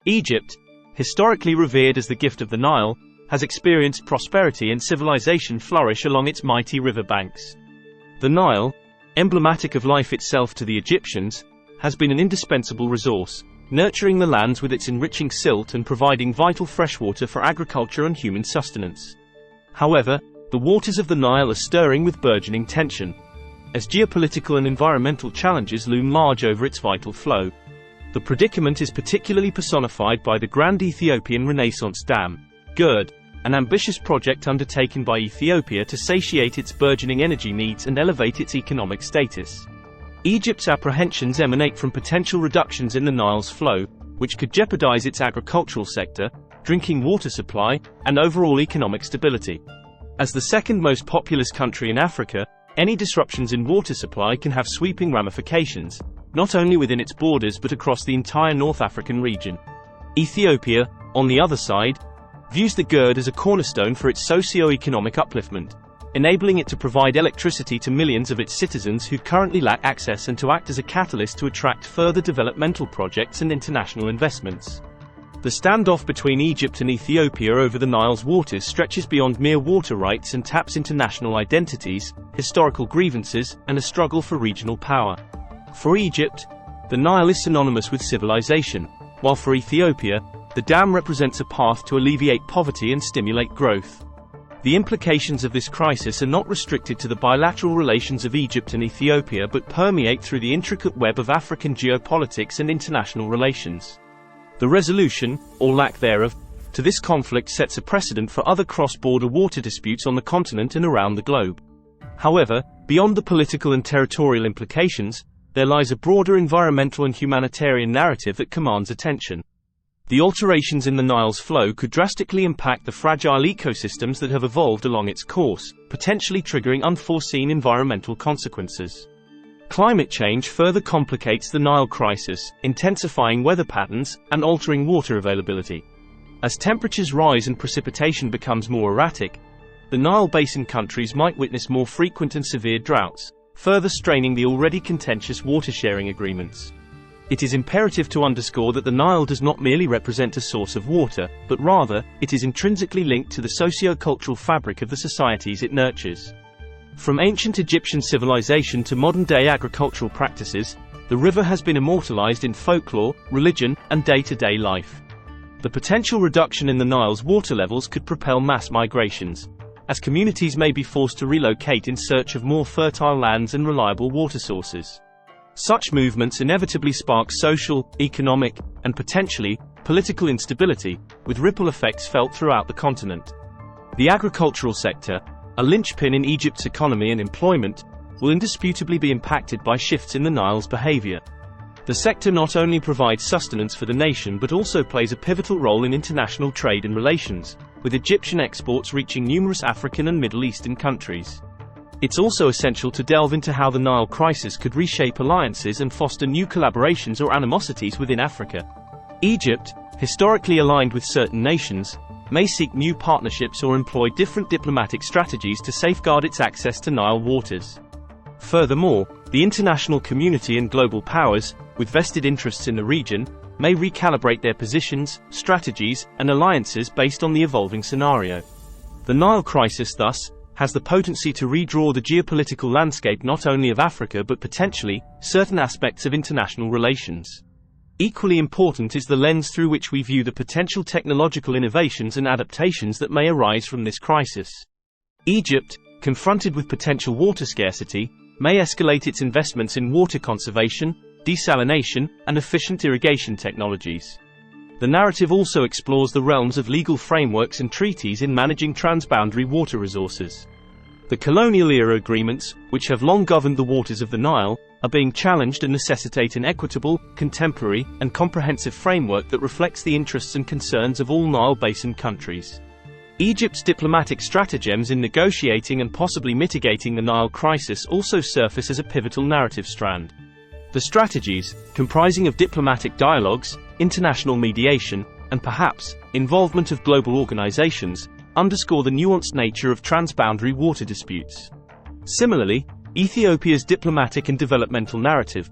Egypt, historically revered as the gift of the Nile, has experienced prosperity and civilization flourish along its mighty river banks. The Nile, emblematic of life itself to the Egyptians, has been an indispensable resource, nurturing the lands with its enriching silt and providing vital freshwater for agriculture and human sustenance. However, the waters of the Nile are stirring with burgeoning tension, as geopolitical and environmental challenges loom large over its vital flow. The predicament is particularly personified by the Grand Ethiopian Renaissance Dam, GERD, an ambitious project undertaken by Ethiopia to satiate its burgeoning energy needs and elevate its economic status. Egypt's apprehensions emanate from potential reductions in the Nile's flow, which could jeopardize its agricultural sector, drinking water supply, and overall economic stability. As the second most populous country in Africa, any disruptions in water supply can have sweeping ramifications, not only within its borders but across the entire North African region. Ethiopia, on the other side, views the GERD as a cornerstone for its socio-economic upliftment, enabling it to provide electricity to millions of its citizens who currently lack access and to act as a catalyst to attract further developmental projects and international investments. The standoff between Egypt and Ethiopia over the Nile's waters stretches beyond mere water rights and taps into national identities, historical grievances, and a struggle for regional power. For Egypt, the Nile is synonymous with civilization, while for Ethiopia, the dam represents a path to alleviate poverty and stimulate growth. The implications of this crisis are not restricted to the bilateral relations of Egypt and Ethiopia but permeate through the intricate web of African geopolitics and international relations. The resolution, or lack thereof, to this conflict sets a precedent for other cross-border water disputes on the continent and around the globe. However, beyond the political and territorial implications, there lies a broader environmental and humanitarian narrative that commands attention. The alterations in the Nile's flow could drastically impact the fragile ecosystems that have evolved along its course, potentially triggering unforeseen environmental consequences. Climate change further complicates the Nile crisis, intensifying weather patterns and altering water availability. As temperatures rise and precipitation becomes more erratic, the Nile Basin countries might witness more frequent and severe droughts, further straining the already contentious water-sharing agreements. It is imperative to underscore that the Nile does not merely represent a source of water, but rather, it is intrinsically linked to the socio-cultural fabric of the societies it nurtures. From ancient Egyptian civilization to modern-day agricultural practices, the river has been immortalized in folklore, religion, and day-to-day life. The potential reduction in the Nile's water levels could propel mass migrations, as communities may be forced to relocate in search of more fertile lands and reliable water sources. Such movements inevitably spark social, economic, and potentially, political instability, with ripple effects felt throughout the continent. The agricultural sector, a linchpin in Egypt's economy and employment, will indisputably be impacted by shifts in the Nile's behavior. The sector not only provides sustenance for the nation but also plays a pivotal role in international trade and relations, with Egyptian exports reaching numerous African and Middle Eastern countries. It's also essential to delve into how the Nile crisis could reshape alliances and foster new collaborations or animosities within Africa. Egypt, historically aligned with certain nations, may seek new partnerships or employ different diplomatic strategies to safeguard its access to Nile waters. Furthermore, the international community and global powers, with vested interests in the region, may recalibrate their positions, strategies, and alliances based on the evolving scenario. The Nile crisis, thus, has the potency to redraw the geopolitical landscape not only of Africa but potentially, certain aspects of international relations. Equally important is the lens through which we view the potential technological innovations and adaptations that may arise from this crisis. Egypt, confronted with potential water scarcity, may escalate its investments in water conservation, desalination, and efficient irrigation technologies. The narrative also explores the realms of legal frameworks and treaties in managing transboundary water resources. The colonial-era agreements, which have long governed the waters of the Nile, are being challenged and necessitate an equitable, contemporary, and comprehensive framework that reflects the interests and concerns of all Nile Basin countries. Egypt's diplomatic stratagems in negotiating and possibly mitigating the Nile crisis also surface as a pivotal narrative strand. The strategies, comprising of diplomatic dialogues, international mediation, and perhaps, involvement of global organizations, underscore the nuanced nature of transboundary water disputes. Similarly, Ethiopia's diplomatic and developmental narrative,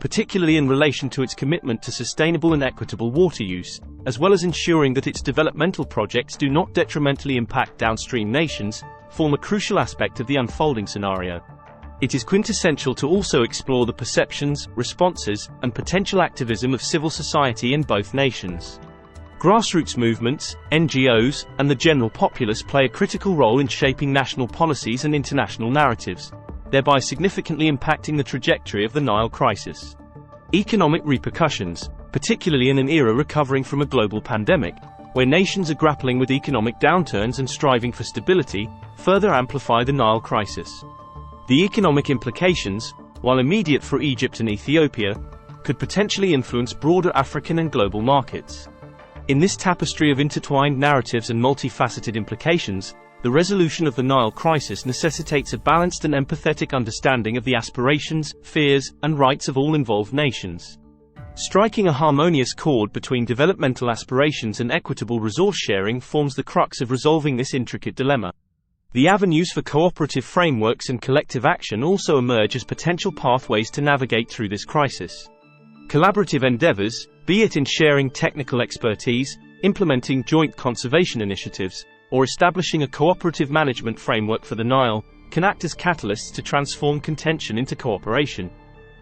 particularly in relation to its commitment to sustainable and equitable water use, as well as ensuring that its developmental projects do not detrimentally impact downstream nations, form a crucial aspect of the unfolding scenario. It is quintessential to also explore the perceptions, responses, and potential activism of civil society in both nations. Grassroots movements, NGOs, and the general populace play a critical role in shaping national policies and international narratives, thereby significantly impacting the trajectory of the Nile crisis. Economic repercussions, particularly in an era recovering from a global pandemic, where nations are grappling with economic downturns and striving for stability, further amplify the Nile crisis. The economic implications, while immediate for Egypt and Ethiopia, could potentially influence broader African and global markets. In this tapestry of intertwined narratives and multifaceted implications, the resolution of the Nile crisis necessitates a balanced and empathetic understanding of the aspirations, fears, and rights of all involved nations. Striking a harmonious chord between developmental aspirations and equitable resource sharing forms the crux of resolving this intricate dilemma. The avenues for cooperative frameworks and collective action also emerge as potential pathways to navigate through this crisis. Collaborative endeavors, be it in sharing technical expertise, implementing joint conservation initiatives, or establishing a cooperative management framework for the Nile, can act as catalysts to transform contention into cooperation.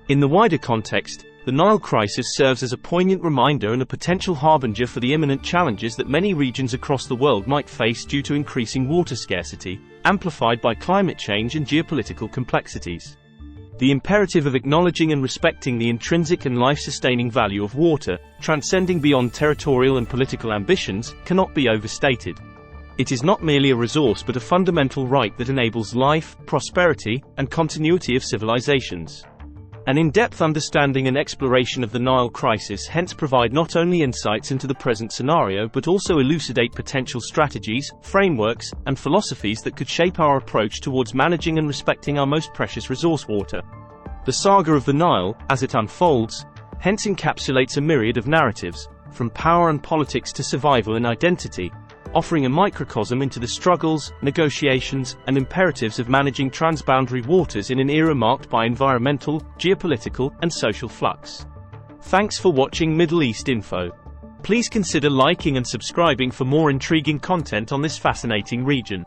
In the wider context, the Nile crisis serves as a poignant reminder and a potential harbinger for the imminent challenges that many regions across the world might face due to increasing water scarcity, amplified by climate change and geopolitical complexities. The imperative of acknowledging and respecting the intrinsic and life-sustaining value of water, transcending beyond territorial and political ambitions, cannot be overstated. It is not merely a resource but a fundamental right that enables life, prosperity, and continuity of civilizations. An in-depth understanding and exploration of the Nile crisis hence provide not only insights into the present scenario but also elucidate potential strategies, frameworks, and philosophies that could shape our approach towards managing and respecting our most precious resource, water. The saga of the Nile, as it unfolds, hence encapsulates a myriad of narratives, from power and politics to survival and identity, offering a microcosm into the struggles, negotiations, and imperatives of managing transboundary waters in an era marked by environmental, geopolitical, and social flux. Thanks for watching Middle East Info. Please consider liking and subscribing for more intriguing content on this fascinating region.